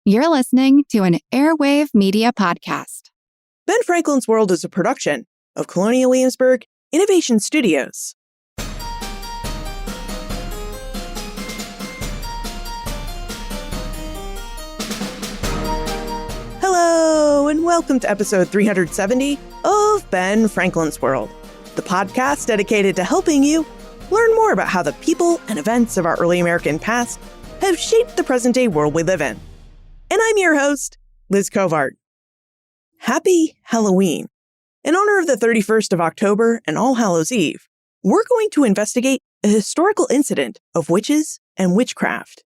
You're listening to an Airwave Media Podcast. Ben Franklin's World is a production of Colonial Williamsburg Innovation Studios. Hello, and welcome to episode 370 of Ben Franklin's World, the podcast dedicated to helping you learn more about how the people and events of our early American past have shaped the present-day world we live in. And I'm your host, Liz Covart. Happy Halloween. In honor of the 31st of October and All Hallows Eve, we're going to investigate a historical incident of witches and witchcraft.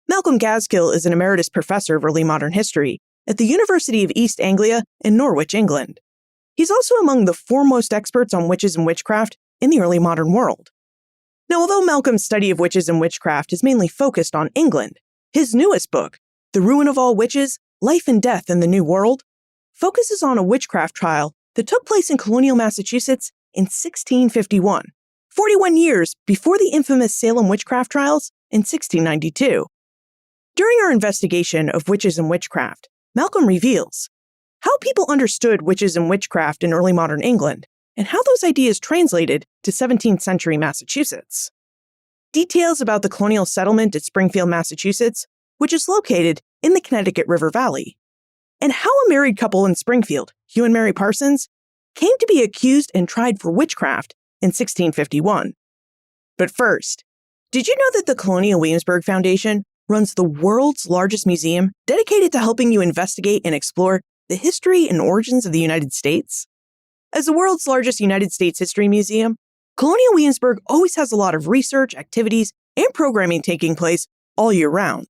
Malcolm Gaskill is an Emeritus Professor of Early Modern History at the University of East Anglia in Norwich, England. He's also among the foremost experts on witches and witchcraft in the early modern world. Now, although Malcolm's study of witches and witchcraft is mainly focused on England, his newest book, The Ruin of All Witches, Life and Death in the New World, focuses on a witchcraft trial that took place in Colonial, Massachusetts in 1651, 41 years before the infamous Salem witchcraft trials in 1692. During our investigation of witches and witchcraft, Malcolm reveals how people understood witches and witchcraft in early modern England and how those ideas translated to 17th century Massachusetts. Details about the colonial settlement at Springfield, Massachusetts, which is located in the Connecticut River Valley, and how a married couple in Springfield, Hugh and Mary Parsons, came to be accused and tried for witchcraft in 1651. But first, did you know that the Colonial Williamsburg Foundation runs the world's largest museum dedicated to helping you investigate and explore the history and origins of the United States? As the world's largest United States history museum, Colonial Williamsburg always has a lot of research, activities, and programming taking place all year round.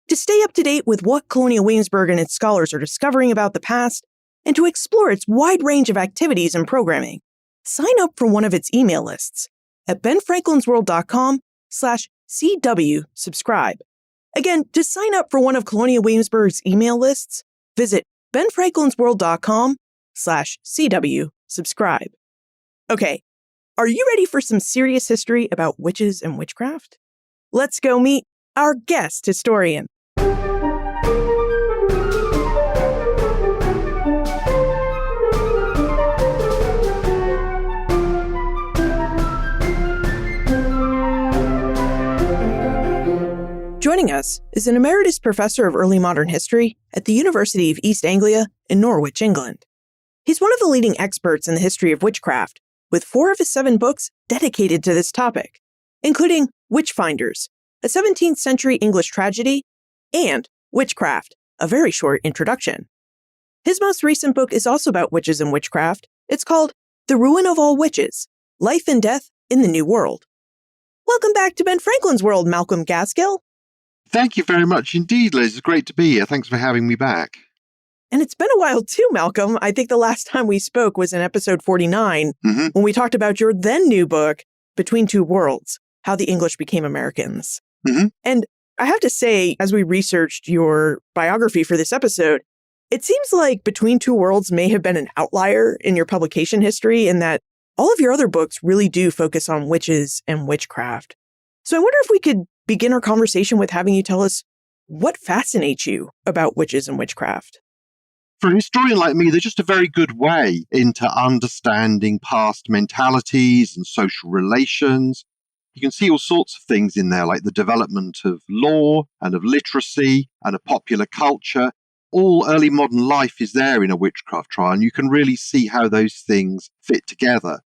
To stay up to date with what Colonial Williamsburg and its scholars are discovering about the past, and to explore its wide range of activities and programming, sign up for one of its email lists at benfranklinsworld.com/CW subscribe. Again, to sign up for one of Colonial Williamsburg's email lists, visit benfranklinsworld.com/CW subscribe. Okay, are you ready for some serious history about witches and witchcraft? Let's go meet our guest historian. Joining us is an Emeritus Professor of Early Modern History at the University of East Anglia in Norwich, England. He's one of the leading experts in the history of witchcraft, with 4 of his 7 books dedicated to this topic, including Witchfinders, a 17th century English tragedy, and Witchcraft, a very short introduction. His most recent book is also about witches and witchcraft. It's called The Ruin of All Witches, Life and Death in the New World. Welcome back to Ben Franklin's World, Malcolm Gaskill. Thank you very much indeed, Liz. It's great to be here. Thanks for having me back. And it's been a while too, Malcolm. I think the last time we spoke was in episode 49, when we talked about your then new book, Between Two Worlds, How the English Became Americans. And I have to say, as we researched your biography for this episode, it seems like Between Two Worlds may have been an outlier in your publication history in that all of your other books really do focus on witches and witchcraft. So I wonder if we could begin our conversation with having you tell us what fascinates you about witches and witchcraft. For a historian like me, they're just a very good way into understanding past mentalities and social relations. You can see all sorts of things in there, like the development of law and of literacy and of popular culture. All early modern life is there in a witchcraft trial, and you can really see how those things fit together.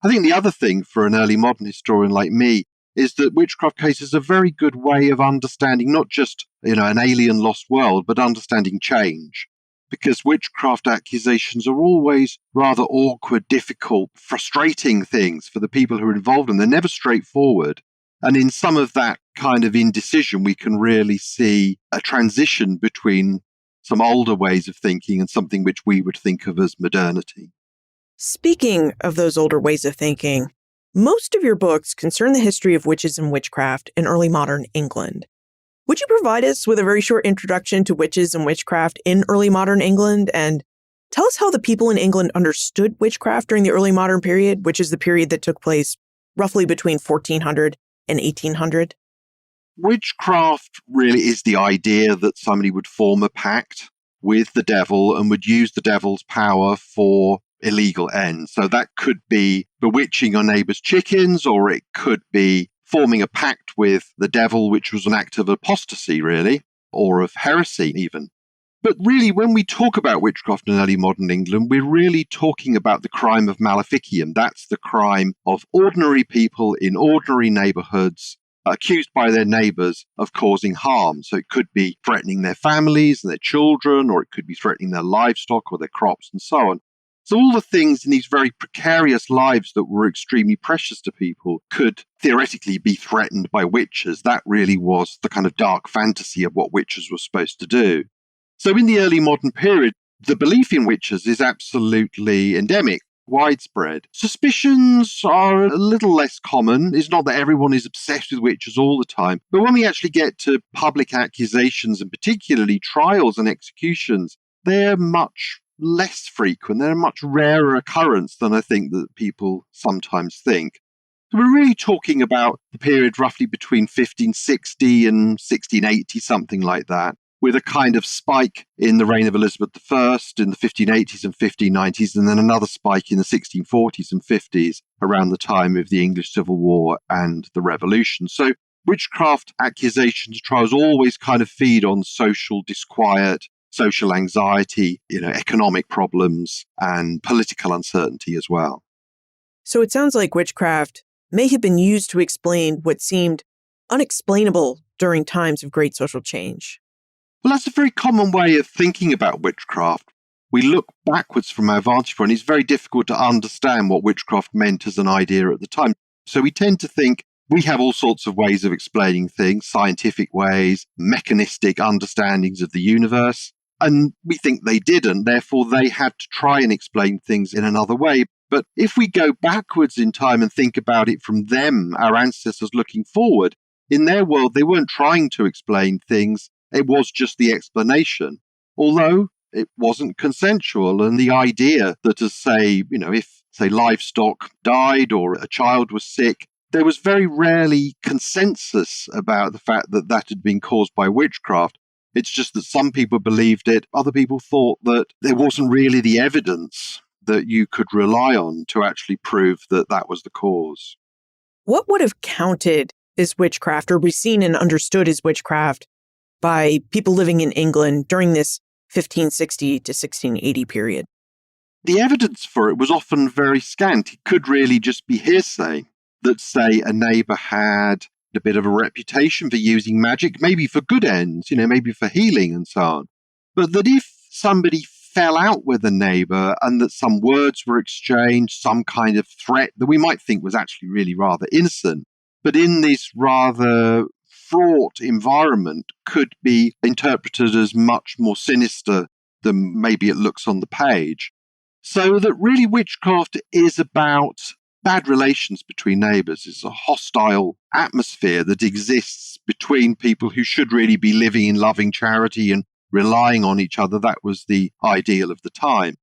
I think the other thing for an early modern historian like me is that witchcraft cases are a very good way of understanding not just, an alien lost world, but understanding change. Because witchcraft accusations are always rather awkward, difficult, frustrating things for the people who are involved, and they're never straightforward. And in some of that kind of indecision, we can really see a transition between some older ways of thinking and something which we would think of as modernity. Speaking of those older ways of thinking, most of your books concern the history of witches and witchcraft in early modern England. Would you provide us with a very short introduction to witches and witchcraft in early modern England and tell us how the people in England understood witchcraft during the early modern period, which is the period that took place roughly between 1400 and 1800? Witchcraft really is the idea that somebody would form a pact with the devil and would use the devil's power for illegal ends. So that could be bewitching your neighbor's chickens, or it could be forming a pact with the devil, which was an act of apostasy, really, or of heresy even. But really, when we talk about witchcraft in early modern England, we're really talking about the crime of maleficium. That's the crime of ordinary people in ordinary neighborhoods accused by their neighbors of causing harm. So it could be threatening their families and their children, or it could be threatening their livestock or their crops and so on. So all the things in these very precarious lives that were extremely precious to people could theoretically be threatened by witches. That really was the kind of dark fantasy of what witches were supposed to do. So in the early modern period, the belief in witches is absolutely endemic, widespread. Suspicions are a little less common. It's not that everyone is obsessed with witches all the time. But when we actually get to public accusations, and particularly trials and executions, they're much less frequent. They're a much rarer occurrence than I think that people sometimes think. So we're really talking about the period roughly between 1560 and 1680, something like that, with a kind of spike in the reign of Elizabeth I in the 1580s and 1590s, and then another spike in the 1640s and 50s around the time of the English Civil War and the Revolution. So witchcraft accusations, trials always kind of feed on social disquiet, social anxiety, economic problems and political uncertainty as well. So it sounds like witchcraft may have been used to explain what seemed unexplainable during times of great social change. Well, that's a very common way of thinking about witchcraft. We look backwards from our vantage point. It's very difficult to understand what witchcraft meant as an idea at the time. So we tend to think we have all sorts of ways of explaining things, scientific ways, mechanistic understandings of the universe. And we think they didn't. Therefore, they had to try and explain things in another way. But if we go backwards in time and think about it from them, our ancestors looking forward, in their world, they weren't trying to explain things. It was just the explanation, although it wasn't consensual. And the idea that, if livestock died or a child was sick, there was very rarely consensus about the fact that that had been caused by witchcraft. It's just that some people believed it. Other people thought that there wasn't really the evidence that you could rely on to actually prove that that was the cause. What would have counted as witchcraft or be seen and understood as witchcraft by people living in England during this 1560 to 1680 period? The evidence for it was often very scant. It could really just be hearsay that, say, a neighbour had a bit of a reputation for using magic, maybe for good ends, maybe for healing and so on. But that if somebody fell out with a neighbour and that some words were exchanged, some kind of threat that we might think was actually really rather innocent, but in this rather fraught environment could be interpreted as much more sinister than maybe it looks on the page. So that really witchcraft is about bad relations between neighbours. It's a hostile atmosphere that exists between people who should really be living in loving charity and relying on each other. That was the ideal of the time.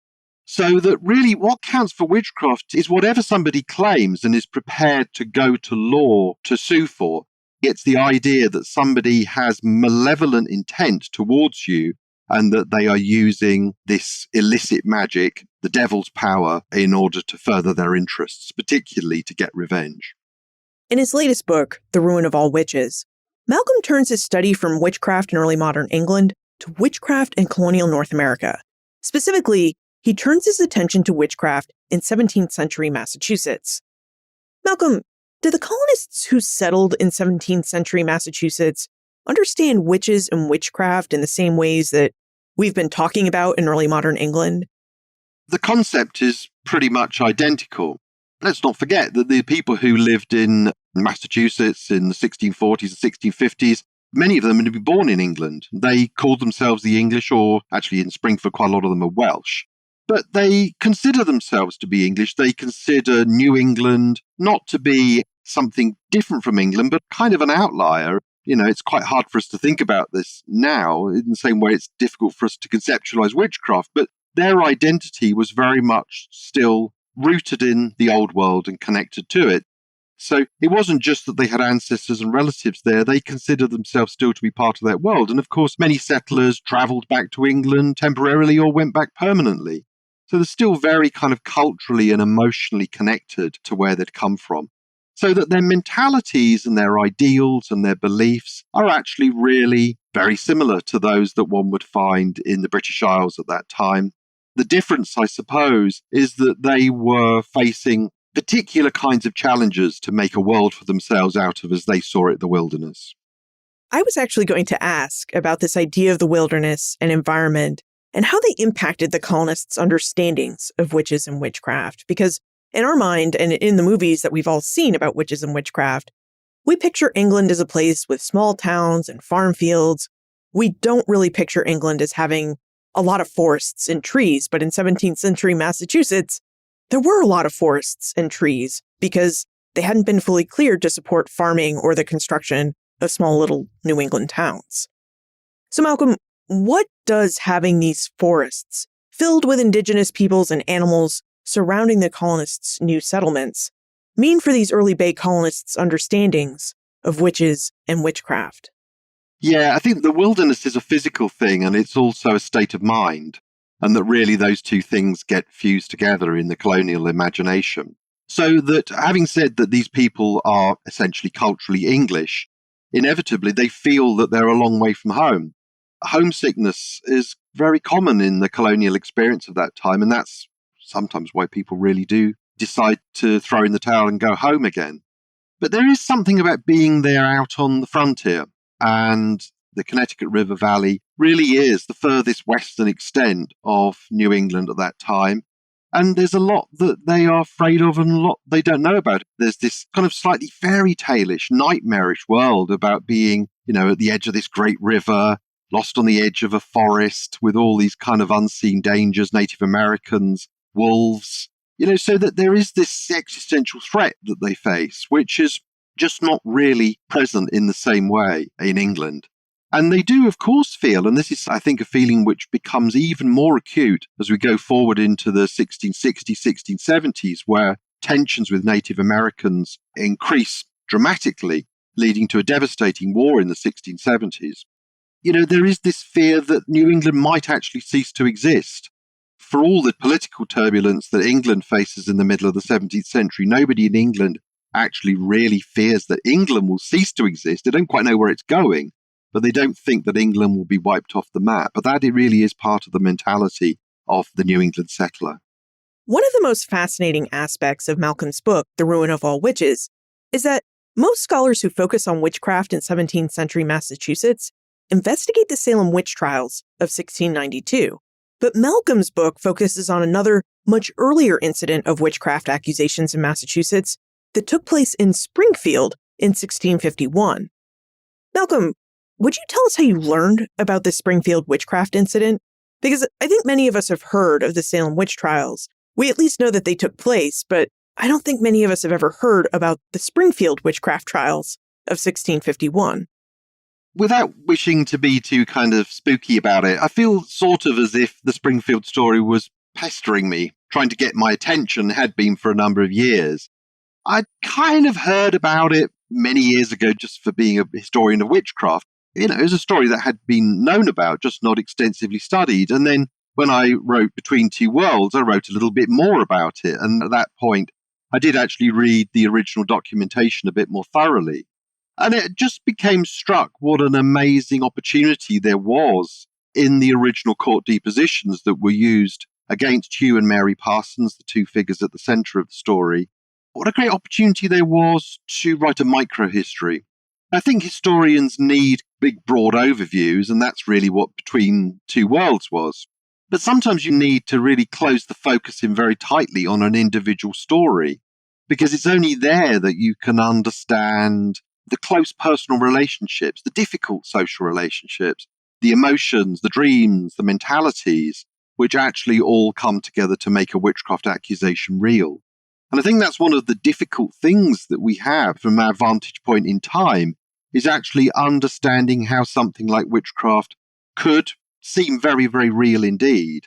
So that really what counts for witchcraft is whatever somebody claims and is prepared to go to law to sue for. It's the idea that somebody has malevolent intent towards you and that they are using this illicit magic, the devil's power, in order to further their interests, particularly to get revenge. In his latest book, The Ruin of All Witches, Malcolm turns his study from witchcraft in early modern England to witchcraft in colonial North America. Specifically, he turns his attention to witchcraft in 17th century Massachusetts. Malcolm, did the colonists who settled in 17th century Massachusetts understand witches and witchcraft in the same ways that we've been talking about in early modern England? The concept is pretty much identical. Let's not forget that the people who lived in Massachusetts in the 1640s and 1650s, many of them had been born in England. They called themselves the English, or actually in Springfield, quite a lot of them are Welsh. But they consider themselves to be English. They consider New England not to be something different from England, but kind of an outlier. It's quite hard for us to think about this now, in the same way it's difficult for us to conceptualize witchcraft. But their identity was very much still rooted in the old world and connected to it. So it wasn't just that they had ancestors and relatives there, they considered themselves still to be part of that world. And of course, many settlers travelled back to England temporarily or went back permanently. So they're still very kind of culturally and emotionally connected to where they'd come from. So that their mentalities and their ideals and their beliefs are actually really very similar to those that one would find in the British Isles at that time. The difference, I suppose, is that they were facing particular kinds of challenges to make a world for themselves out of as they saw it, the wilderness. I was actually going to ask about this idea of the wilderness and environment and how they impacted the colonists' understandings of witches and witchcraft. Because in our mind, and in the movies that we've all seen about witches and witchcraft, we picture England as a place with small towns and farm fields. We don't really picture England as having a lot of forests and trees, but in 17th century Massachusetts, there were a lot of forests and trees because they hadn't been fully cleared to support farming or the construction of small little New England towns. So Malcolm, what does having these forests filled with indigenous peoples and animals surrounding the colonists' new settlements mean for these early Bay colonists' understandings of witches and witchcraft? Yeah, I think the wilderness is a physical thing and it's also a state of mind. And that really those two things get fused together in the colonial imagination. So that having said that these people are essentially culturally English, inevitably they feel that they're a long way from home. Homesickness is very common in the colonial experience of that time, and that's sometimes why people really do decide to throw in the towel and go home again. But there is something about being there out on the frontier, and the Connecticut River Valley really is the furthest western extent of New England at that time. And there's a lot that they are afraid of and a lot they don't know about. There's this kind of slightly fairy tale-ish, nightmarish world about being, at the edge of this great river, lost on the edge of a forest with all these kind of unseen dangers, Native Americans, wolves, so that there is this existential threat that they face, which is just not really present in the same way in England. And they do, of course, feel, and this is, I think, a feeling which becomes even more acute as we go forward into the 1660s, 1670s, where tensions with Native Americans increase dramatically, leading to a devastating war in the 1670s. There is this fear that New England might actually cease to exist. For all the political turbulence that England faces in the middle of the 17th century, nobody in England actually really fears that England will cease to exist. They don't quite know where it's going, but they don't think that England will be wiped off the map. But that it really is part of the mentality of the New England settler. One of the most fascinating aspects of Malcolm's book, The Ruin of All Witches, is that most scholars who focus on witchcraft in 17th century Massachusetts investigate the Salem witch trials of 1692. But Malcolm's book focuses on another, much earlier incident of witchcraft accusations in Massachusetts that took place in Springfield in 1651. Malcolm, would you tell us how you learned about the Springfield witchcraft incident? Because I think many of us have heard of the Salem witch trials. We at least know that they took place, but I don't think many of us have ever heard about the Springfield witchcraft trials of 1651. Without wishing to be too kind of spooky about it, I feel sort of as if the Springfield story was pestering me, trying to get my attention, had been for a number of years. I'd kind of heard about it many years ago just for being a historian of witchcraft. It was a story that had been known about, just not extensively studied. And then when I wrote Between Two Worlds, I wrote a little bit more about it. And at that point, I did actually read the original documentation a bit more thoroughly. And it just became struck what an amazing opportunity there was in the original court depositions that were used against Hugh and Mary Parsons, the two figures at the centre of the story. What a great opportunity there was to write a microhistory. I think historians need big, broad overviews, and that's really what Between Two Worlds was. But sometimes you need to really close the focus in very tightly on an individual story, because it's only there that you can understand the close personal relationships, the difficult social relationships, the emotions, the dreams, the mentalities, which actually all come together to make a witchcraft accusation real. And I think that's one of the difficult things that we have from our vantage point in time, is actually understanding how something like witchcraft could seem very, very real indeed.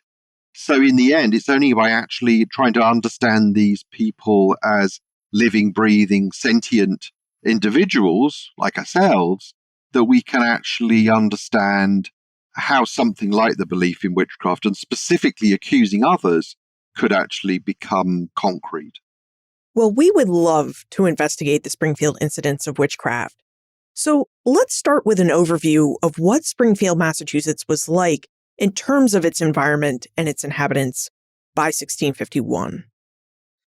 So in the end, it's only by actually trying to understand these people as living, breathing, sentient individuals like ourselves, that we can actually understand how something like the belief in witchcraft and specifically accusing others could actually become concrete. Well, we would love to investigate the Springfield incidents of witchcraft. So let's start with an overview of what Springfield, Massachusetts was like in terms of its environment and its inhabitants by 1651.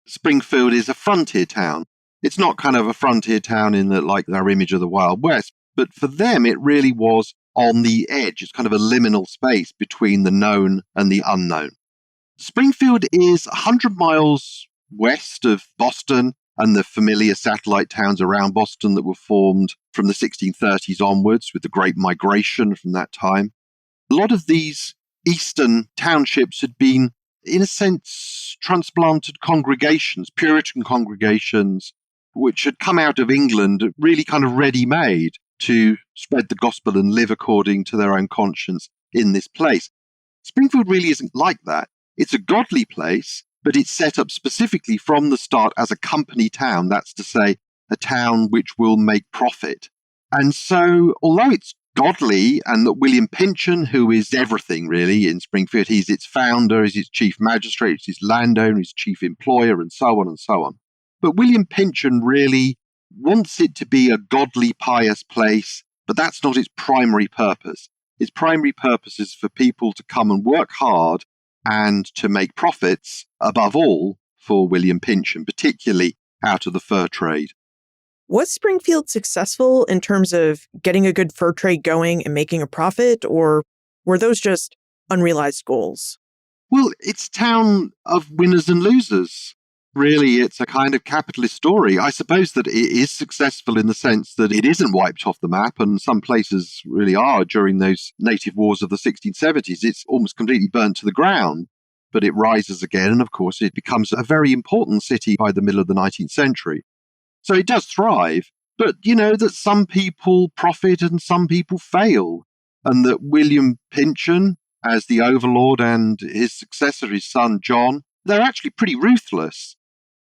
Springfield is a frontier town. It's not kind of a frontier town in the, like our image of the Wild West, but for them it really was on the edge. It's kind of a liminal space between the known and the unknown. Springfield is 100 miles west of Boston and the familiar satellite towns around Boston that were formed from the 1630s onwards with the Great Migration from that time. A lot of these eastern townships had been, in a sense, transplanted congregations, Puritan congregations, which had come out of England really kind of ready-made to spread the gospel and live according to their own conscience in this place. Springfield really isn't like that. It's a godly place, but it's set up specifically from the start as a company town. That's to say, a town which will make profit. And so, although it's godly, and that William Pynchon, who is everything really in Springfield, he's its founder, he's its chief magistrate, he's its landowner, his chief employer, and so on and so on. But William Pynchon really wants it to be a godly, pious place, but that's not its primary purpose. Its primary purpose is for people to come and work hard and to make profits, above all, for William Pynchon, particularly out of the fur trade. Was Springfield successful in terms of getting a good fur trade going and making a profit, or were those just unrealized goals? Well, it's a town of winners and losers. Really, it's a kind of capitalist story. I suppose that it is successful in the sense that it isn't wiped off the map, and some places really are during those native wars of the 1670s. It's almost completely burnt to the ground, but it rises again, and of course it becomes a very important city by the middle of the 19th century. So it does thrive, but you know that some people profit and some people fail, and that William Pynchon, as the overlord, and his successor, his son John, they're actually pretty ruthless.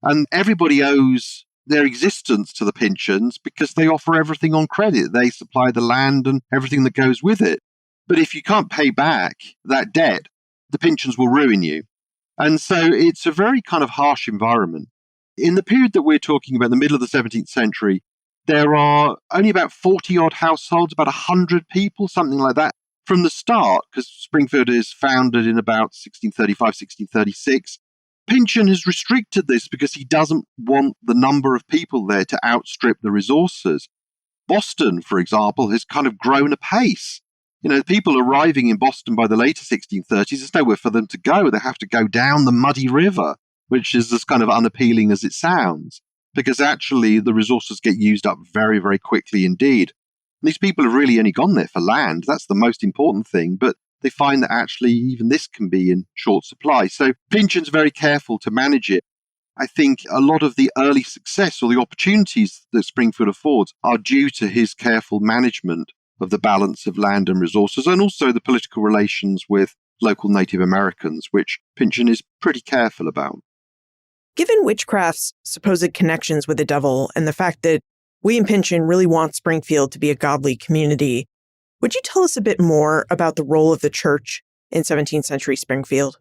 And everybody owes their existence to the Pynchons because they offer everything on credit. They supply the land and everything that goes with it. But if you can't pay back that debt, the Pynchons will ruin you. And so it's a very kind of harsh environment. In the period that we're talking about, the middle of the 17th century, there are only about 40-odd households, about 100 people, something like that, from the start, because Springfield is founded in about 1635, 1636. Pynchon has restricted this because he doesn't want the number of people there to outstrip the resources. Boston, for example, has kind of grown apace. You know, people arriving in Boston by the later 1630s, there's nowhere for them to go. They have to go down the muddy river, which is as kind of unappealing as it sounds, because actually the resources get used up very, very quickly indeed. And these people have really only gone there for land. That's the most important thing. But they find that actually even this can be in short supply. So Pynchon's very careful to manage it. I think a lot of the early success or the opportunities that Springfield affords are due to his careful management of the balance of land and resources, and also the political relations with local Native Americans, which Pynchon is pretty careful about. Given witchcraft's supposed connections with the devil and the fact that William Pynchon really wants Springfield to be a godly community, would you tell us a bit more about the role of the church in 17th century Springfield?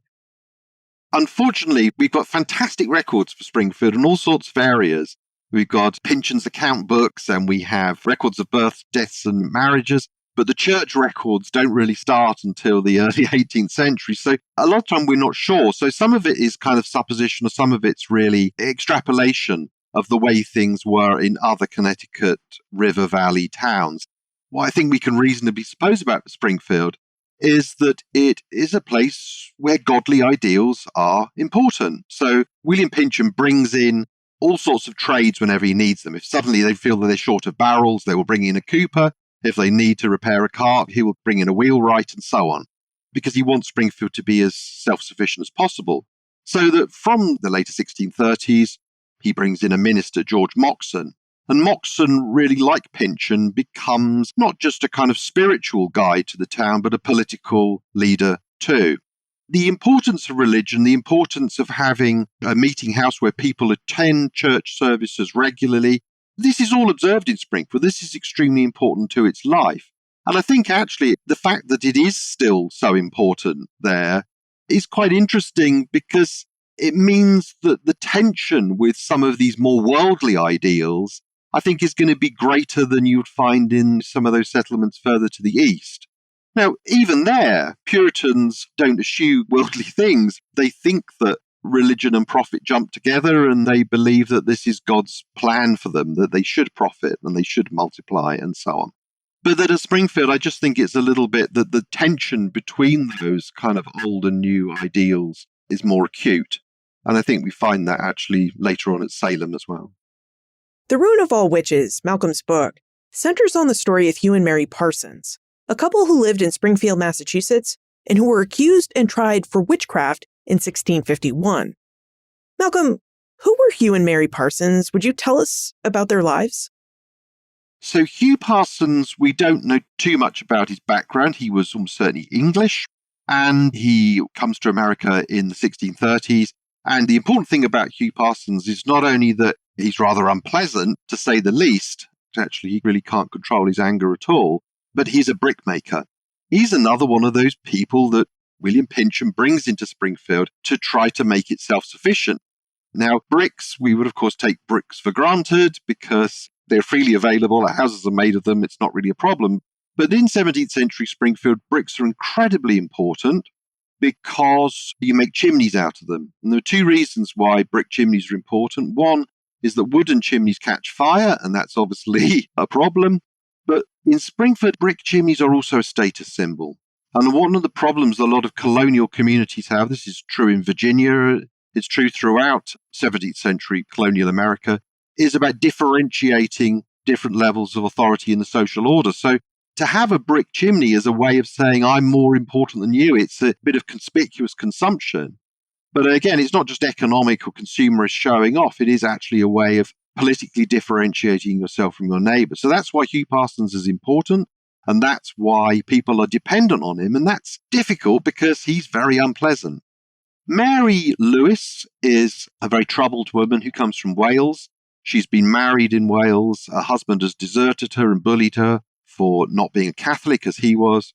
Unfortunately, we've got fantastic records for Springfield in all sorts of areas. We've got Pynchon's account books, and we have records of births, deaths, and marriages. But the church records don't really start until the early 18th century. So a lot of time we're not sure. So some of it is kind of supposition, or some of it's really extrapolation of the way things were in other Connecticut River Valley towns. What I think we can reasonably suppose about Springfield is that it is a place where godly ideals are important. So William Pynchon brings in all sorts of trades whenever he needs them. If suddenly they feel that they're short of barrels, they will bring in a cooper. If they need to repair a cart, he will bring in a wheelwright, and so on, because he wants Springfield to be as self-sufficient as possible. So that from the later 1630s, he brings in a minister, George Moxon. And Moxon, really like Pynchon, becomes not just a kind of spiritual guide to the town, but a political leader too. the importance of religion, the importance of having a meeting house where people attend church services regularly, this is all observed in Springfield. This is extremely important to its life. And I think actually the fact that it is still so important there is quite interesting because it means that the tension with some of these more worldly ideals, I think, is going to be greater than you would find in some of those settlements further to the east. Now, even there, Puritans don't eschew worldly things. They think that religion and profit jump together, and they believe that this is God's plan for them, that they should profit and they should multiply and so on. But that at Springfield, I just think it's a little bit that the tension between those kind of old and new ideals is more acute. And I think we find that actually later on at Salem as well. The Ruin of All Witches, Malcolm's book, centers on the story of Hugh and Mairi Parsons, a couple who lived in Springfield, Massachusetts, and who were accused and tried for witchcraft in 1651. Malcolm, who were Hugh and Mairi Parsons? Would you tell us about their lives? So Hugh Parsons, we don't know too much about his background. He was almost certainly English, and he comes to America in the 1630s. And the important thing about Hugh Parsons is not only that he's rather unpleasant, to say the least. Actually, he really can't control his anger at all. But he's a brickmaker. He's another one of those people that William Pynchon brings into Springfield to try to make it self-sufficient. Now, bricks, we would, of course, take bricks for granted because they're freely available. Our houses are made of them. It's not really a problem. But in 17th century Springfield, bricks are incredibly important because you make chimneys out of them. And there are two reasons why brick chimneys are important. One is that wooden chimneys catch fire, and that's obviously a problem. But in Springfield, brick chimneys are also a status symbol. And one of the problems a lot of colonial communities have, this is true in Virginia, it's true throughout 17th century colonial America, is about differentiating different levels of authority in the social order. So to have a brick chimney is a way of saying, I'm more important than you. It's a bit of conspicuous consumption. But again, it's not just economic or consumerist showing off. It is actually a way of politically differentiating yourself from your neighbour. So that's why Hugh Parsons is important. And that's why people are dependent on him. And that's difficult because he's very unpleasant. Mary Lewis is a very troubled woman who comes from Wales. She's been married in Wales. Her husband has deserted her and bullied her for not being a Catholic as he was.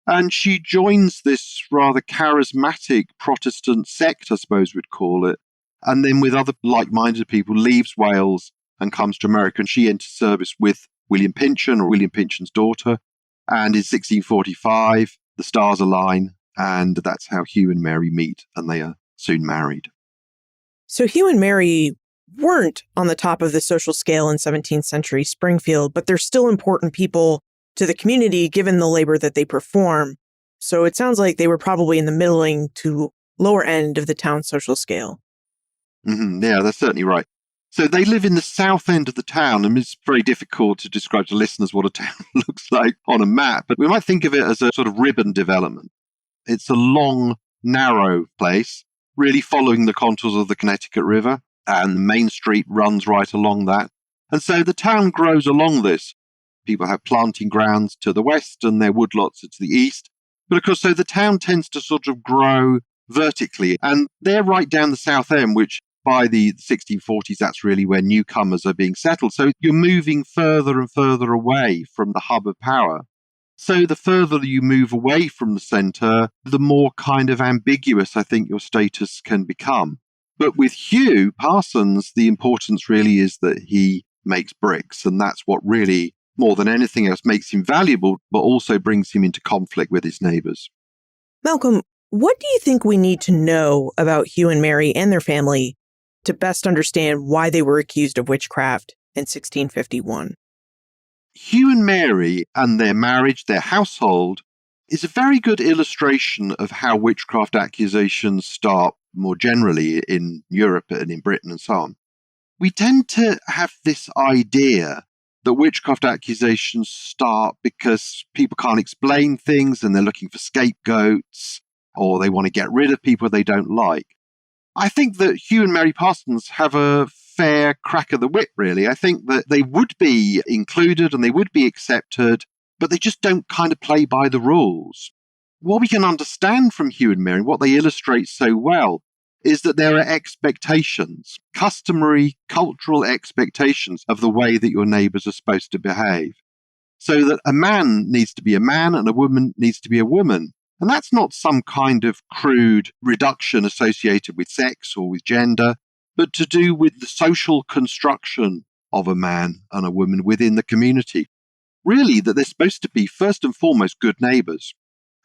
And she joins this rather charismatic Protestant sect, I suppose we'd call it. And then with other like-minded people, leaves Wales and comes to America. And she enters service with William Pynchon, or William Pynchon's daughter. And in 1645, the stars align. And that's how Hugh and Mairi meet. And they are soon married. So Hugh and Mairi weren't on the top of the social scale in 17th century Springfield, but they're still important people to the community given the labor that they perform. So it sounds like they were probably in the middling to lower end of the town social scale. Mm-hmm. Yeah, that's certainly right. So they live in the south end of the town, and it's very difficult to describe to listeners what a town looks like on a map, but we might think of it as a sort of ribbon development. It's a long, narrow place, really following the contours of the Connecticut River, and the main street runs right along that. And so the town grows along this. People have planting grounds to the west and their woodlots to the east. But of course, so the town tends to sort of grow vertically. And they're right down the south end, which by the 1640s, that's really where newcomers are being settled. So you're moving further and further away from the hub of power. So the further you move away from the centre, the more kind of ambiguous I think your status can become. But with Hugh Parsons, the importance really is that he makes bricks. And that's what really, more than anything else, makes him valuable, but also brings him into conflict with his neighbours. Malcolm, what do you think we need to know about Hugh and Mairi and their family to best understand why they were accused of witchcraft in 1651? Hugh and Mairi and their marriage, their household, is a very good illustration of how witchcraft accusations start more generally in Europe and in Britain and so on. We tend to have this idea that witchcraft accusations start because people can't explain things and they're looking for scapegoats or they want to get rid of people they don't like. I think that Hugh and Mairi Parsons have a fair crack of the whip, really. I think that they would be included and they would be accepted, but they just don't kind of play by the rules. what we can understand from Hugh and Mairi, what they illustrate so well, is that there are expectations, customary cultural expectations of the way that your neighbours are supposed to behave. So that a man needs to be a man and a woman needs to be a woman. And that's not some kind of crude reduction associated with sex or with gender, but to do with the social construction of a man and a woman within the community. Really, that they're supposed to be, first and foremost, good neighbours,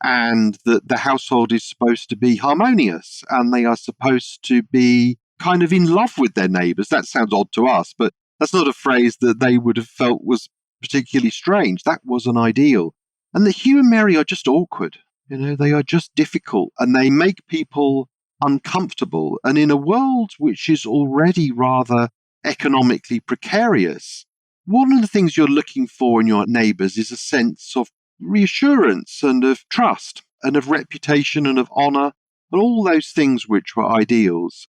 and that the household is supposed to be harmonious, and they are supposed to be kind of in love with their neighbours. That sounds odd to us, but that's not a phrase that they would have felt was particularly strange. That was an ideal. And the Hugh and Mairi are just awkward. They are just difficult, and they make people uncomfortable. And in a world which is already rather economically precarious, one of the things you're looking for in your neighbours is a sense of reassurance and of trust and of reputation and of honour and all those things which were ideals,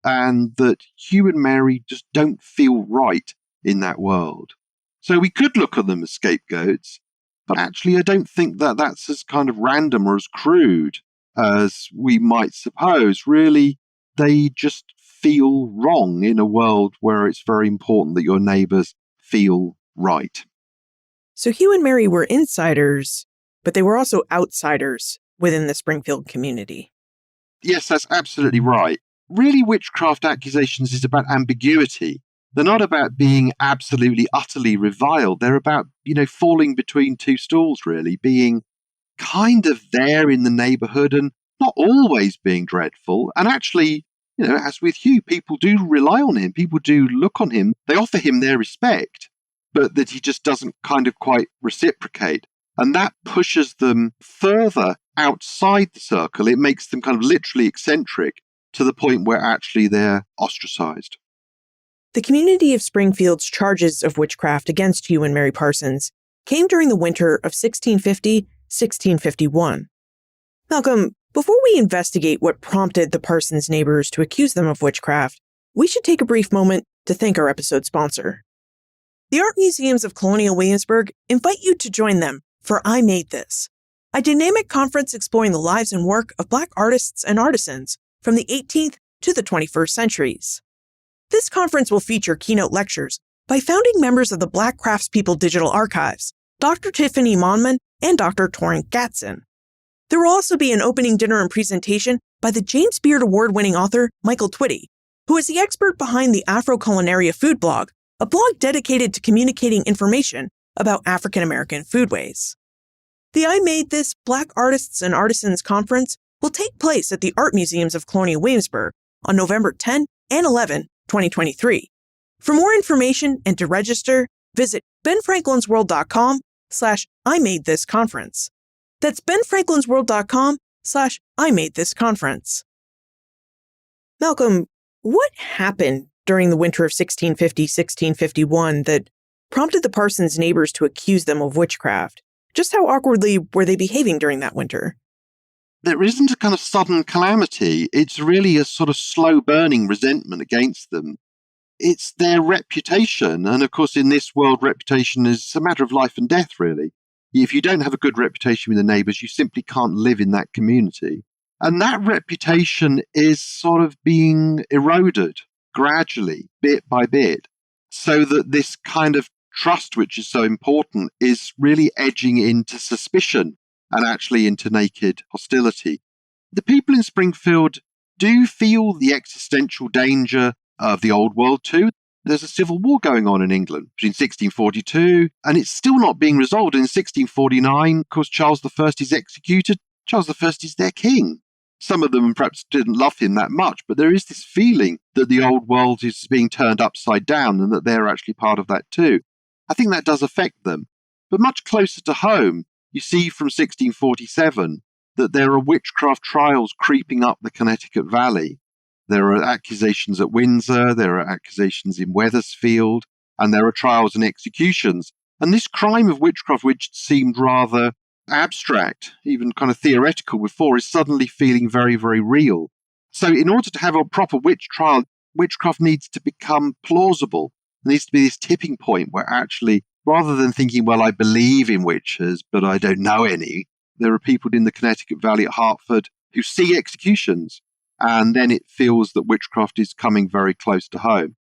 and that Hugh and Mairi just don't feel right in that world. So we could look at them as scapegoats, but actually I don't think that that's as kind of random or as crude as we might suppose. Really, they just feel wrong in a world where it's very important that your neighbours feel right. So Hugh and Mairi were insiders, but they were also outsiders within the Springfield community. Yes, that's absolutely right. Really, witchcraft accusations is about ambiguity. They're not about being absolutely, utterly reviled. They're about, falling between two stools, really, being kind of there in the neighbourhood and not always being dreadful. And actually, as with Hugh, people do rely on him. People do look on him. They offer him their respect, but that he just doesn't kind of quite reciprocate. And that pushes them further outside the circle. It makes them kind of literally eccentric to the point where actually they're ostracised. The community of Springfield's charges of witchcraft against Hugh and Mairi Parsons came during the winter of 1650-1651. Malcolm, before we investigate what prompted the Parsons neighbors to accuse them of witchcraft, we should take a brief moment to thank our episode sponsor. The Art Museums of Colonial Williamsburg invite you to join them for I Made This, a dynamic conference exploring the lives and work of Black artists and artisans from the 18th to the 21st centuries. This conference will feature keynote lectures by founding members of the Black Craftspeople Digital Archives, Dr. Tiffany Monman and Dr. Torrance Gatson. There will also be an opening dinner and presentation by the James Beard Award-winning author Michael Twitty, who is the expert behind the Afro-Culinaria Food Blog, a blog dedicated to communicating information about African-American foodways. The I Made This Black Artists and Artisans Conference will take place at the Art Museums of Colonial Williamsburg on November 10 and 11, 2023. For more information and to register, visit benfranklinsworld.com/IMadeThisConference. That's benfranklinsworld.com/IMadeThisConference. Malcolm, what happened during the winter of 1650-1651 that prompted the Parsons neighbors to accuse them of witchcraft? Just how awkwardly were they behaving during that winter? There isn't a kind of sudden calamity. It's really a sort of slow burning resentment against them. It's their reputation. And of course, in this world, reputation is a matter of life and death, really. If you don't have a good reputation with the neighbours, you simply can't live in that community. And that reputation is sort of being eroded gradually, bit by bit, so that this kind of trust, which is so important, is really edging into suspicion and actually into naked hostility. The people in Springfield do feel the existential danger of the old world too. There's a civil war going on in England between 1642, and it's still not being resolved. In 1649, of course, Charles I is executed. Charles I is their king. Some of them perhaps didn't love him that much, but there is this feeling that the old world is being turned upside down and that they're actually part of that too. I think that does affect them. But much closer to home, you see from 1647 that there are witchcraft trials creeping up the Connecticut Valley. There are accusations at Windsor, there are accusations in Wethersfield, and there are trials and executions. And this crime of witchcraft, which seemed rather abstract, even kind of theoretical before, is suddenly feeling very, very real. So in order to have a proper witch trial, witchcraft needs to become plausible. There needs to be this tipping point where actually, rather than thinking, well, I believe in witches, but I don't know any, There are people in the Connecticut Valley at Hartford who see executions, and then it feels that witchcraft is coming very close to home.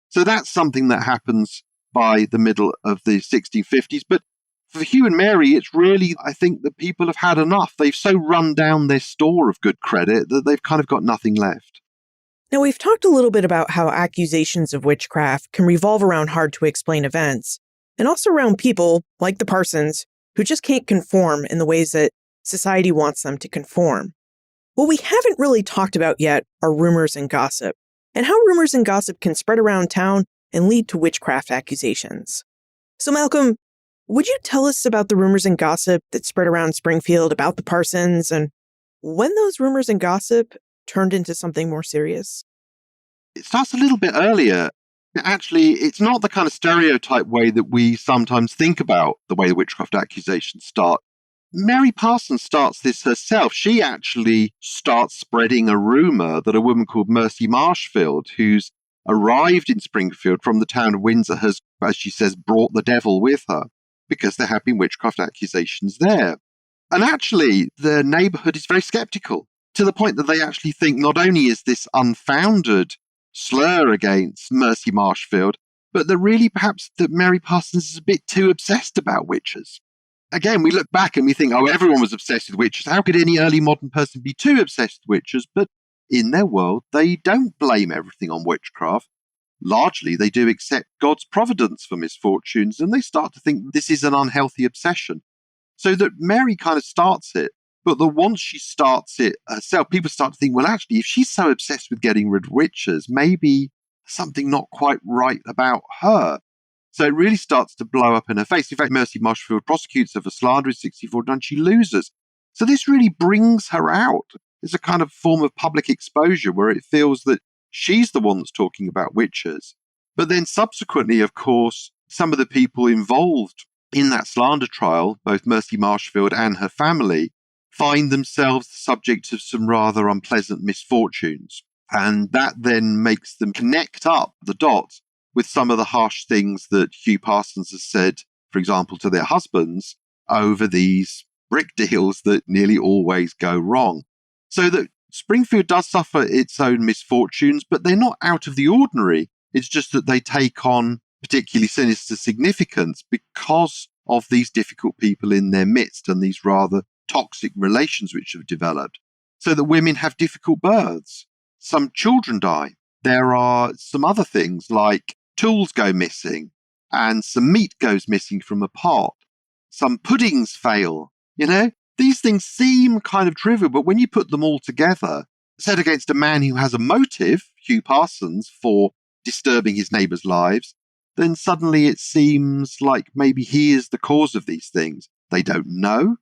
So that's something that happens by the middle of the 1650s. But for Hugh and Mary, it's really, I think, that people have had enough. They've so run down their store of good credit that they've kind of got nothing left. Now, we've talked a little bit about how accusations of witchcraft can revolve around hard-to-explain events, and also around people, like the Parsons, who just can't conform in the ways that society wants them to conform. What we haven't really talked about yet are rumors and gossip, and how rumors and gossip can spread around town and lead to witchcraft accusations. So, Malcolm, would you tell us about the rumors and gossip that spread around Springfield about the Parsons, and when those rumors and gossip turned into something more serious? It starts a little bit earlier. Actually, it's not the kind of stereotype way that we sometimes think about the way the witchcraft accusations start. Mary Parsons starts this herself. She actually starts spreading a rumor that a woman called Mercy Marshfield, who's arrived in Springfield from the town of Windsor, has, as she says, brought the devil with her because there have been witchcraft accusations there. And actually, the neighborhood is very skeptical, to the point that they actually think not only is this unfounded slur against Mercy Marshfield, but that really perhaps that Mary Parsons is a bit too obsessed about witches. Again, we look back and we think, oh, everyone was obsessed with witches. How could any early modern person be too obsessed with witches? But in their world, they don't blame everything on witchcraft. Largely, they do accept God's providence for misfortunes, and they start to think this is an unhealthy obsession. So that Mary kind of starts it, but that once she starts it herself, people start to think, well, actually, if she's so obsessed with getting rid of witches, maybe something not quite right about her. So it really starts to blow up in her face. In fact, Mercy Marshfield prosecutes her for slander in 64, and she loses. So this really brings her out. It's a kind of form of public exposure where it feels that she's the one that's talking about witches. But then subsequently, of course, some of the people involved in that slander trial, both Mercy Marshfield and her family, find themselves the subject of some rather unpleasant misfortunes. And that then makes them connect up the dots with some of the harsh things that Hugh Parsons has said, for example, to their husbands over these brick deals that nearly always go wrong. So that Springfield does suffer its own misfortunes, but they're not out of the ordinary. It's just that they take on particularly sinister significance because of these difficult people in their midst and these rather toxic relations which have developed. So that women have difficult births. Some children die. There are some other things like tools go missing and some meat goes missing from a pot. Some puddings fail. These things seem kind of trivial, but when you put them all together, set against a man who has a motive, Hugh Parsons, for disturbing his neighbours' lives, then suddenly it seems like maybe he is the cause of these things. They don't know,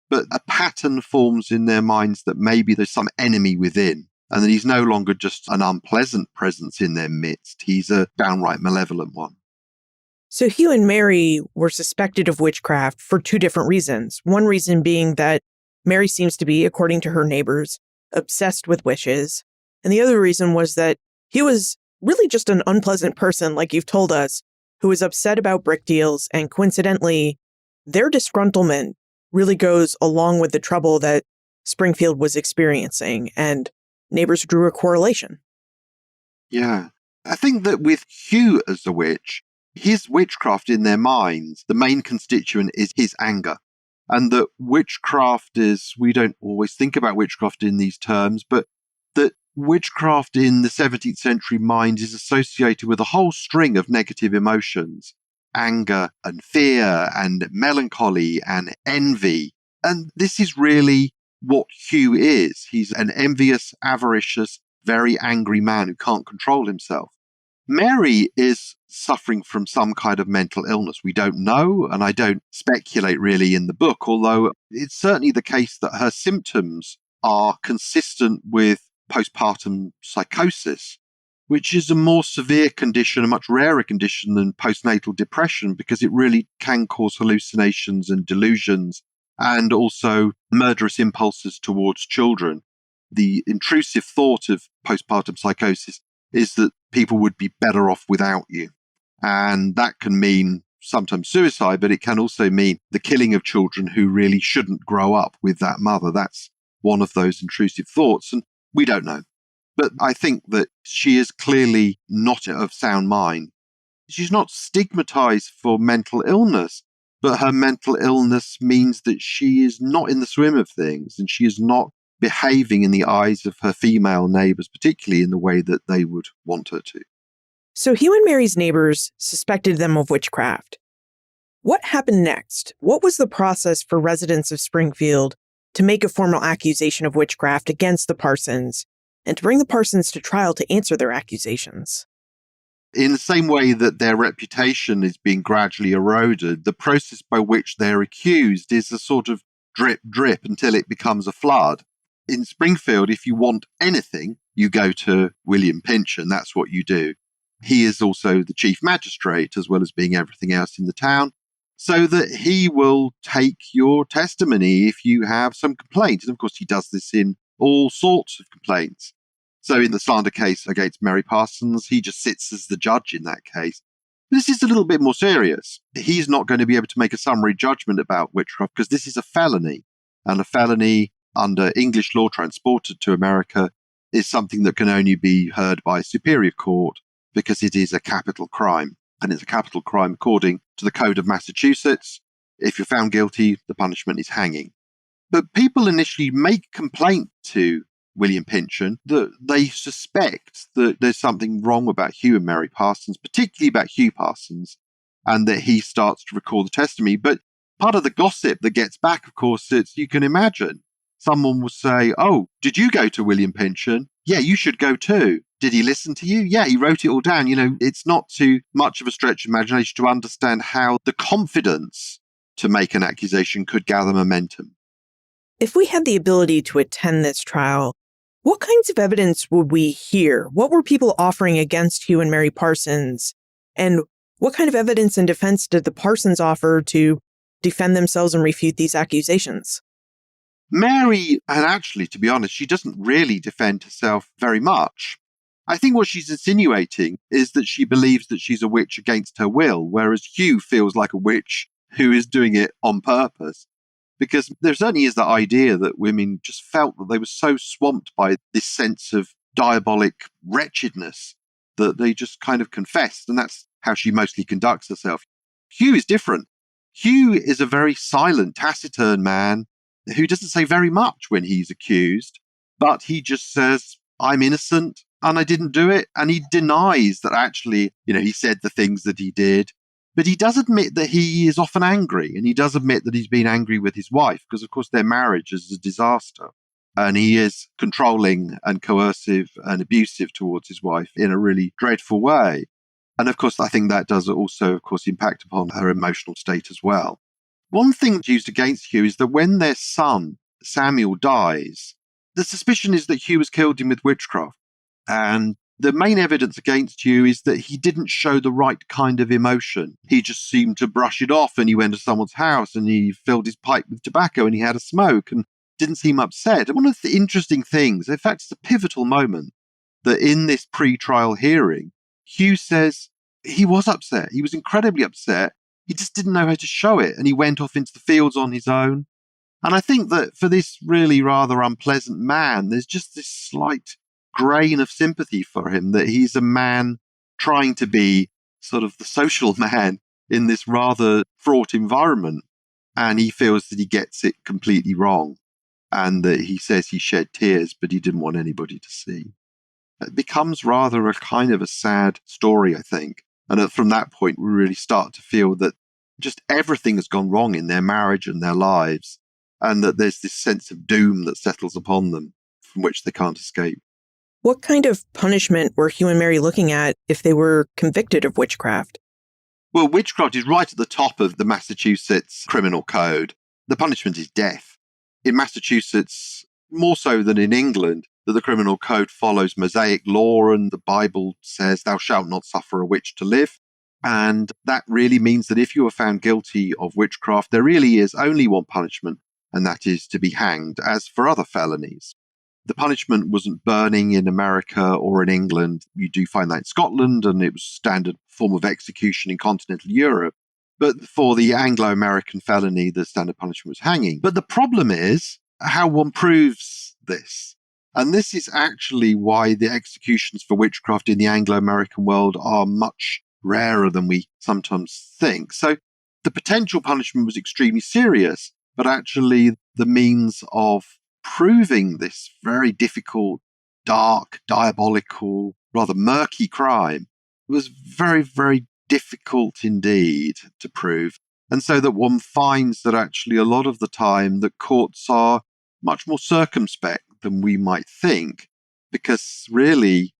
but a pattern forms in their minds that maybe there's some enemy within, and that he's no longer just an unpleasant presence in their midst. He's a downright malevolent one. So Hugh and Mary were suspected of witchcraft for two different reasons. One reason being that Mary seems to be, according to her neighbors, obsessed with witches. And the other reason was that he was really just an unpleasant person, like you've told us, who was upset about brick deals. And coincidentally, their disgruntlement really goes along with the trouble that Springfield was experiencing. And neighbors drew a correlation. Yeah. I think that with Hugh as a witch, his witchcraft in their minds, the main constituent is his anger. And that witchcraft is, we don't always think about witchcraft in these terms, but that witchcraft in the 17th century mind is associated with a whole string of negative emotions, anger and fear and melancholy and envy. And this is really what Hugh is. He's an envious, avaricious, very angry man who can't control himself. Mary is suffering from some kind of mental illness. We don't know, and I don't speculate really in the book, although it's certainly the case that her symptoms are consistent with postpartum psychosis, which is a more severe condition, a much rarer condition than postnatal depression, because it really can cause hallucinations and delusions and also murderous impulses towards children. The intrusive thought of postpartum psychosis is that people would be better off without you. And that can mean sometimes suicide, but it can also mean the killing of children who really shouldn't grow up with that mother. That's one of those intrusive thoughts, and we don't know. But I think that she is clearly not of sound mind. She's not stigmatized for mental illness, but her mental illness means that she is not in the swim of things, and she is not behaving in the eyes of her female neighbours, particularly in the way that they would want her to. So Hugh and Mary's neighbors suspected them of witchcraft. What happened next? What was the process for residents of Springfield to make a formal accusation of witchcraft against the Parsons and to bring the Parsons to trial to answer their accusations? In the same way that their reputation is being gradually eroded, the process by which they're accused is a sort of drip, drip until it becomes a flood. In Springfield, if you want anything, you go to William Pynchon. That's what you do. He is also the chief magistrate, as well as being everything else in the town, so that he will take your testimony if you have some complaint. And of course, he does this in all sorts of complaints. So in the slander case against Mary Parsons, he just sits as the judge in that case. This is a little bit more serious. He's not going to be able to make a summary judgment about witchcraft because this is a felony. And a felony under English law transported to America is something that can only be heard by a superior court because it is a capital crime. And it's a capital crime according to the Code of Massachusetts. If you're found guilty, the punishment is hanging. But people initially make complaint to William Pynchon that they suspect that there's something wrong about Hugh and Mary Parsons, particularly about Hugh Parsons, and that he starts to recall the testimony. But part of the gossip that gets back, of course, is you can imagine someone will say, "Oh, did you go to William Pynchon? Yeah, you should go too. Did he listen to you? Yeah, he wrote it all down." You know, it's not too much of a stretch of imagination to understand how the confidence to make an accusation could gather momentum. If we had the ability to attend this trial, what kinds of evidence would we hear? What were people offering against Hugh and Mary Parsons? And what kind of evidence and defense did the Parsons offer to defend themselves and refute these accusations? Mary, and actually, to be honest, she doesn't really defend herself very much. I think what she's insinuating is that she believes that she's a witch against her will, whereas Hugh feels like a witch who is doing it on purpose. Because there certainly is the idea that women just felt that they were so swamped by this sense of diabolic wretchedness that they just kind of confessed, and that's how she mostly conducts herself. Hugh is different. Hugh is a very silent, taciturn man who doesn't say very much when he's accused, but he just says, "I'm innocent and I didn't do it." And he denies that actually, he said the things that he did. But he does admit that he is often angry, and he does admit that he's been angry with his wife because, of course, their marriage is a disaster. And he is controlling and coercive and abusive towards his wife in a really dreadful way. And, of course, I think that does also, of course, impact upon her emotional state as well. One thing that's used against Hugh is that when their son, Samuel, dies, the suspicion is that Hugh has killed him with witchcraft. And the main evidence against Hugh is that he didn't show the right kind of emotion. He just seemed to brush it off, and he went to someone's house and he filled his pipe with tobacco and he had a smoke and didn't seem upset. And one of the interesting things, in fact, it's a pivotal moment, that in this pre-trial hearing, Hugh says he was upset. He was incredibly upset. He just didn't know how to show it. And he went off into the fields on his own. And I think that for this really rather unpleasant man, there's just this slight grain of sympathy for him, that he's a man trying to be sort of the social man in this rather fraught environment. And he feels that he gets it completely wrong. And that he says he shed tears, but he didn't want anybody to see. It becomes rather a kind of a sad story, I think. And from that point, we really start to feel that just everything has gone wrong in their marriage and their lives. And that there's this sense of doom that settles upon them from which they can't escape. What kind of punishment were Hugh and Mary looking at if they were convicted of witchcraft? Well, witchcraft is right at the top of the Massachusetts criminal code. The punishment is death. In Massachusetts, more so than in England, that the criminal code follows Mosaic law, and the Bible says, "Thou shalt not suffer a witch to live." And that really means that if you are found guilty of witchcraft, there really is only one punishment, and that is to be hanged, as for other felonies. The punishment wasn't burning in America or in England. You do find that in Scotland, and it was standard form of execution in continental Europe. But for the Anglo-American felony, the standard punishment was hanging. But the problem is how one proves this. And this is actually why the executions for witchcraft in the Anglo-American world are much rarer than we sometimes think. So the potential punishment was extremely serious, but actually the means of proving this very difficult, dark, diabolical, rather murky crime was very, very difficult indeed to prove. And so that one finds that actually a lot of the time the courts are much more circumspect than we might think, because really,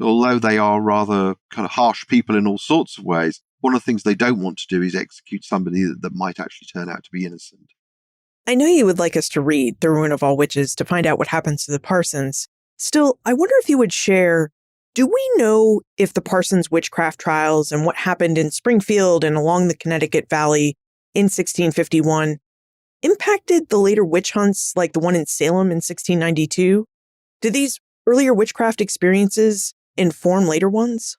although they are rather kind of harsh people in all sorts of ways, one of the things they don't want to do is execute somebody that might actually turn out to be innocent. I know you would like us to read The Ruin of All Witches to find out what happens to the Parsons. Still, I wonder if you would share, do we know if the Parsons witchcraft trials and what happened in Springfield and along the Connecticut Valley in 1651 impacted the later witch hunts like the one in Salem in 1692? Did these earlier witchcraft experiences inform later ones?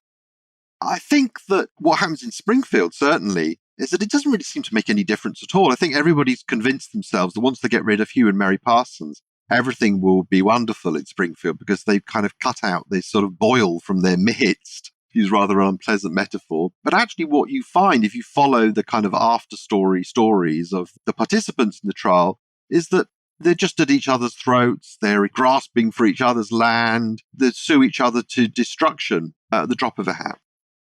I think that what happens in Springfield, certainly, is that it doesn't really seem to make any difference at all. I think everybody's convinced themselves that once they get rid of Hugh and Mary Parsons, everything will be wonderful in Springfield because they've kind of cut out this sort of boil from their midst. Use rather unpleasant metaphor. But actually what you find if you follow the kind of after stories of the participants in the trial is that they're just at each other's throats. They're grasping for each other's land. They sue each other to destruction at the drop of a hat.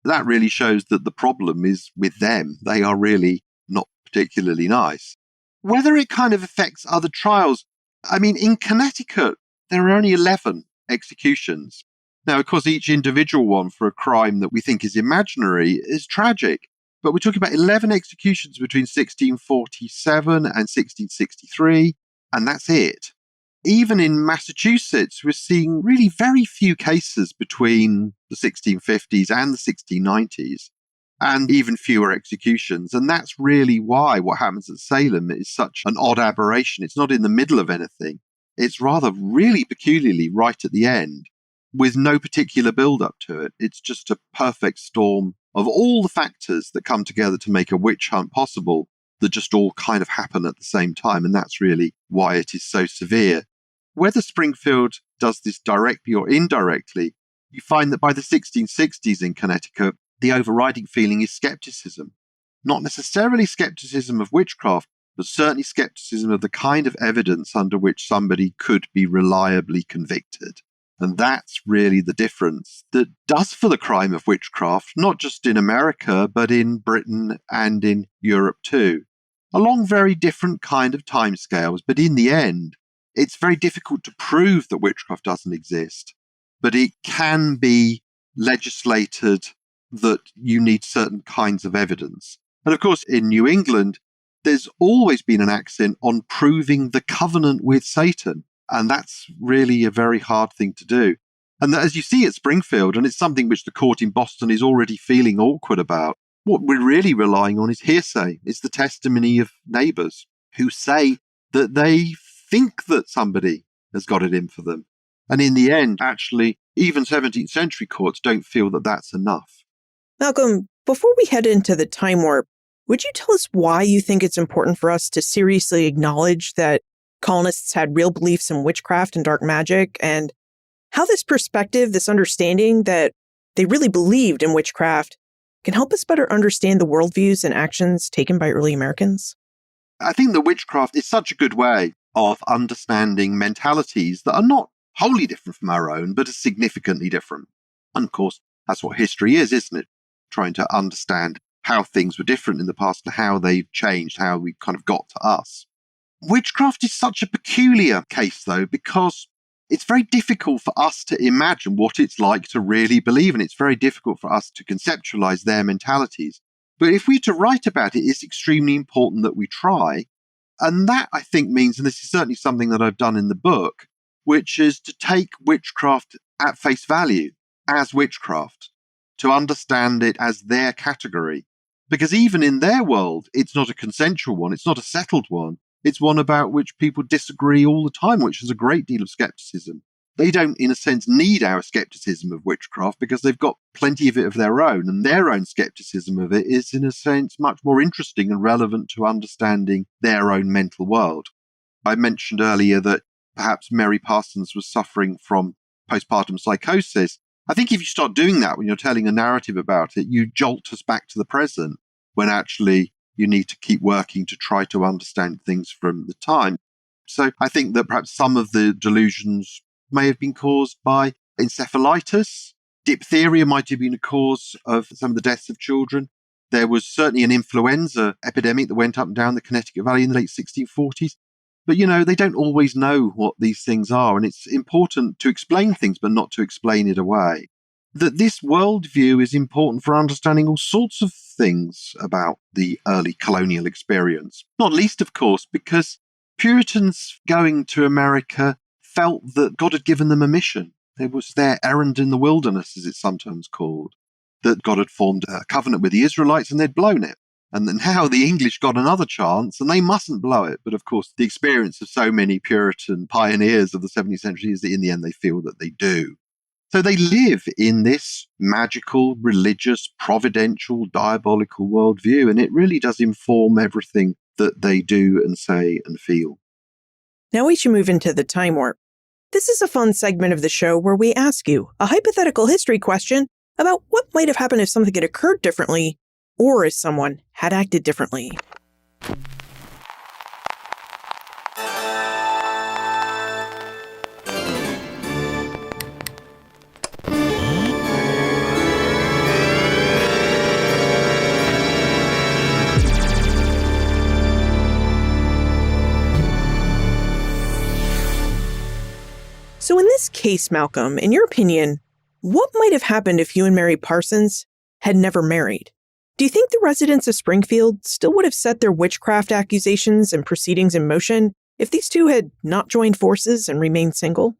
That really shows that the problem is with them. They are really not particularly nice. Whether it kind of affects other trials, I mean, in Connecticut, there are only 11 executions. Now, of course, each individual one for a crime that we think is imaginary is tragic. But we're talking about 11 executions between 1647 and 1663, and that's it. Even in Massachusetts, we're seeing really very few cases between the 1650s and the 1690s, and even fewer executions. And that's really why what happens at Salem is such an odd aberration. It's not in the middle of anything. It's rather really peculiarly right at the end, with no particular build-up to it. It's just a perfect storm of all the factors that come together to make a witch hunt possible that just all kind of happen at the same time. And that's really why it is so severe. Whether Springfield does this directly or indirectly, you find that by the 1660s in Connecticut, the overriding feeling is skepticism. Not necessarily skepticism of witchcraft, but certainly skepticism of the kind of evidence under which somebody could be reliably convicted. And that's really the difference that does for the crime of witchcraft, not just in America, but in Britain and in Europe too. Along very different kind of timescales, but in the end, it's very difficult to prove that witchcraft doesn't exist, but it can be legislated that you need certain kinds of evidence. And of course, in New England, there's always been an accent on proving the covenant with Satan. And that's really a very hard thing to do. And that, as you see at Springfield, and it's something which the court in Boston is already feeling awkward about, what we're really relying on is hearsay. It's the testimony of neighbours who say that they think that somebody has got it in for them. And in the end, actually, even 17th century courts don't feel that that's enough. Malcolm, before we head into the time warp, would you tell us why you think it's important for us to seriously acknowledge that colonists had real beliefs in witchcraft and dark magic, and how this perspective, this understanding that they really believed in witchcraft, can help us better understand the worldviews and actions taken by early Americans? I think that witchcraft is such a good way of understanding mentalities that are not wholly different from our own, but are significantly different. And of course, that's what history is, isn't it? Trying to understand how things were different in the past and how they've changed, how we kind of got to us. Witchcraft is such a peculiar case, though, because it's very difficult for us to imagine what it's like to really believe, and it's very difficult for us to conceptualize their mentalities. But if we're to write about it, it's extremely important that we try. And that, I think, means, and this is certainly something that I've done in the book, which is to take witchcraft at face value as witchcraft, to understand it as their category. Because even in their world, it's not a consensual one, it's not a settled one. It's one about which people disagree all the time, which has a great deal of skepticism. They don't, in a sense, need our skepticism of witchcraft because they've got plenty of it of their own, and their own skepticism of it is, in a sense, much more interesting and relevant to understanding their own mental world. I mentioned earlier that perhaps Mary Parsons was suffering from postpartum psychosis. I think if you start doing that when you're telling a narrative about it, you jolt us back to the present when actually you need to keep working to try to understand things from the time. So I think that perhaps some of the delusions may have been caused by encephalitis. Diphtheria might have been a cause of some of the deaths of children. There was certainly an influenza epidemic that went up and down the Connecticut Valley in the late 1640s. But, they don't always know what these things are, and it's important to explain things, but not to explain it away. That this worldview is important for understanding all sorts of things about the early colonial experience. Not least, of course, because Puritans going to America felt that God had given them a mission. It was their errand in the wilderness, as it's sometimes called, that God had formed a covenant with the Israelites and they'd blown it. And then now the English got another chance and they mustn't blow it. But of course, the experience of so many Puritan pioneers of the 17th century is that in the end they feel that they do. So they live in this magical, religious, providential, diabolical worldview, and it really does inform everything that they do and say and feel. Now we should move into the time warp. This is a fun segment of the show where we ask you a hypothetical history question about what might have happened if something had occurred differently, or if someone had acted differently. So in this case, Malcolm, in your opinion, what might have happened if you and Mary Parsons had never married? Do you think the residents of Springfield still would have set their witchcraft accusations and proceedings in motion if these two had not joined forces and remained single?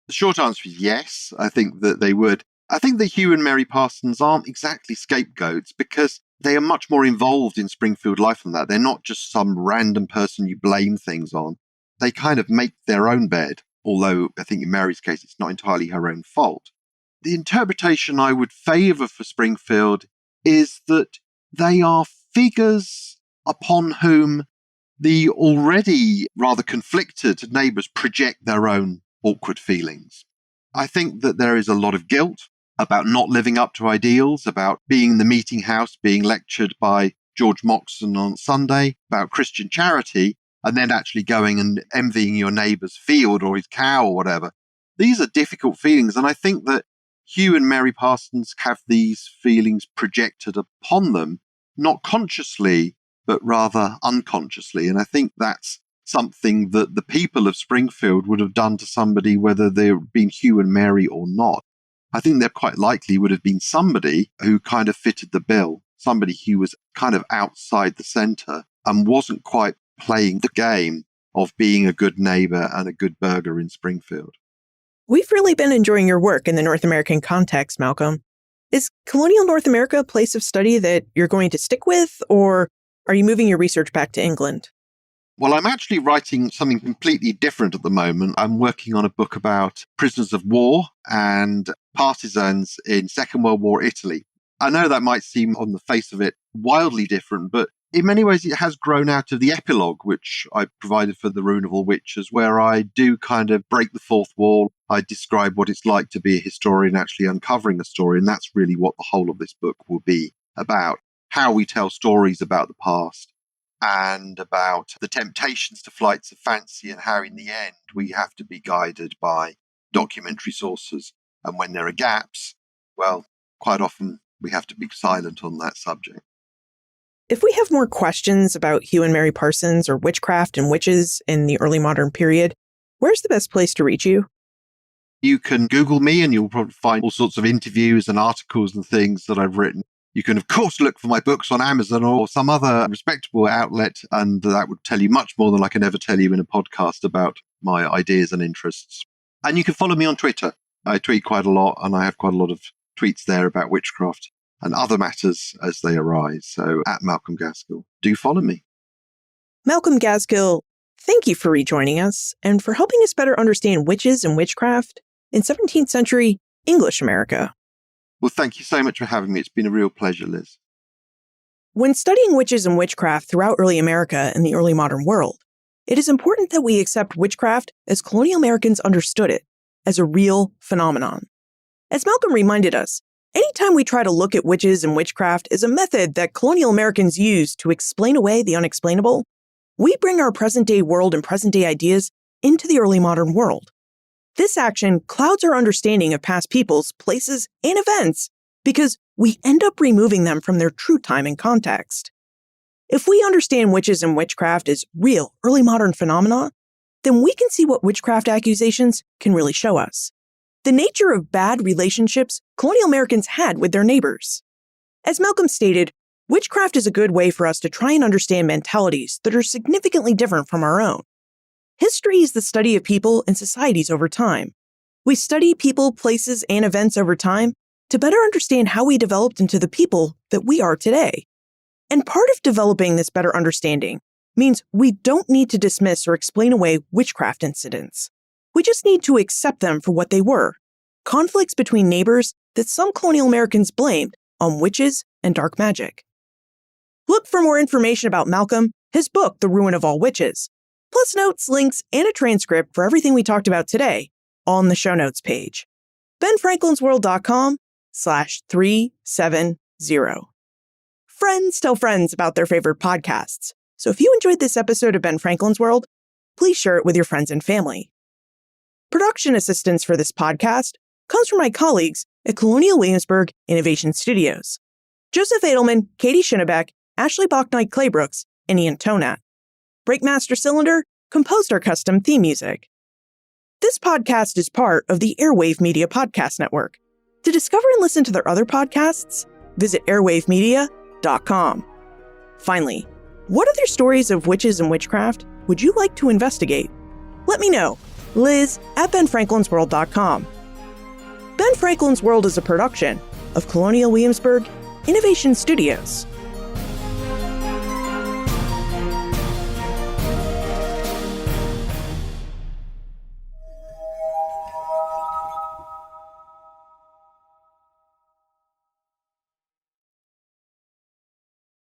The short answer is yes, I think that they would. I think that Hugh and Mary Parsons aren't exactly scapegoats because they are much more involved in Springfield life than that. They're not just some random person you blame things on. They kind of make their own bed, although I think in Mary's case it's not entirely her own fault. The interpretation I would favour for Springfield is that they are figures upon whom the already rather conflicted neighbours project their own awkward feelings. I think that there is a lot of guilt about not living up to ideals, about being in the meeting house, being lectured by George Moxon on Sunday about Christian charity, and then actually going and envying your neighbour's field or his cow or whatever. These are difficult feelings, and I think that Hugh and Mary Parsons have these feelings projected upon them, not consciously, but rather unconsciously. And I think that's something that the people of Springfield would have done to somebody, whether they'd been Hugh and Mary or not. I think there quite likely would have been somebody who kind of fitted the bill, somebody who was kind of outside the centre and wasn't quite playing the game of being a good neighbour and a good burger in Springfield. We've really been enjoying your work in the North American context, Malcolm. Is colonial North America a place of study that you're going to stick with, or are you moving your research back to England? Well, I'm actually writing something completely different at the moment. I'm working on a book about prisoners of war and partisans in Second World War Italy. I know that might seem on the face of it wildly different, but in many ways it has grown out of the epilogue, which I provided for The Ruin of All Witches, where I do kind of break the fourth wall. I describe what it's like to be a historian actually uncovering a story, and that's really what the whole of this book will be about, how we tell stories about the past and about the temptations to flights of fancy and how in the end we have to be guided by documentary sources. And when there are gaps, well, quite often we have to be silent on that subject. If we have more questions about Hugh and Mary Parsons or witchcraft and witches in the early modern period, where's the best place to reach you? You can Google me and you'll probably find all sorts of interviews and articles and things that I've written. You can, of course, look for my books on Amazon or some other respectable outlet, and that would tell you much more than I can ever tell you in a podcast about my ideas and interests. And you can follow me on Twitter. I tweet quite a lot, and I have quite a lot of tweets there about witchcraft and other matters as they arise. So at Malcolm Gaskill, do follow me. Malcolm Gaskill, Thank you for rejoining us and for helping us better understand witches and witchcraft in 17th century English America. Well, thank you so much for having me. It's been a real pleasure, Liz. When studying witches and witchcraft throughout early America and the early modern world, it is important that we accept witchcraft as colonial Americans understood it, as a real phenomenon. As Malcolm reminded us, anytime we try to look at witches and witchcraft as a method that colonial Americans used to explain away the unexplainable, we bring our present-day world and present-day ideas into the early modern world. This action clouds our understanding of past peoples, places, and events because we end up removing them from their true time and context. If we understand witches and witchcraft as real early modern phenomena, then we can see what witchcraft accusations can really show us. The nature of bad relationships colonial Americans had with their neighbors. As Malcolm stated, witchcraft is a good way for us to try and understand mentalities that are significantly different from our own. History is the study of people and societies over time. We study people, places, and events over time to better understand how we developed into the people that we are today. And part of developing this better understanding means we don't need to dismiss or explain away witchcraft incidents. We just need to accept them for what they were, conflicts between neighbors that some colonial Americans blamed on witches and dark magic. Look for more information about Malcolm, his book, The Ruin of All Witches, plus notes, links, and a transcript for everything we talked about today on the show notes page. benfranklinsworld.com/370. Friends tell friends about their favorite podcasts, so if you enjoyed this episode of Ben Franklin's World, please share it with your friends and family. Production assistance for this podcast comes from my colleagues at Colonial Williamsburg Innovation Studios, Joseph Edelman, Katie Schinnebeck, Ashley Bachnight-Claybrooks, and Ian Tonat. Breakmaster Cylinder composed our custom theme music. This podcast is part of the Airwave Media Podcast Network. To discover and listen to their other podcasts, visit airwavemedia.com. Finally, what other stories of witches and witchcraft would you like to investigate? Let me know. Liz@benfranklinsworld.com. Ben Franklin's World is a production of Colonial Williamsburg Innovation Studios.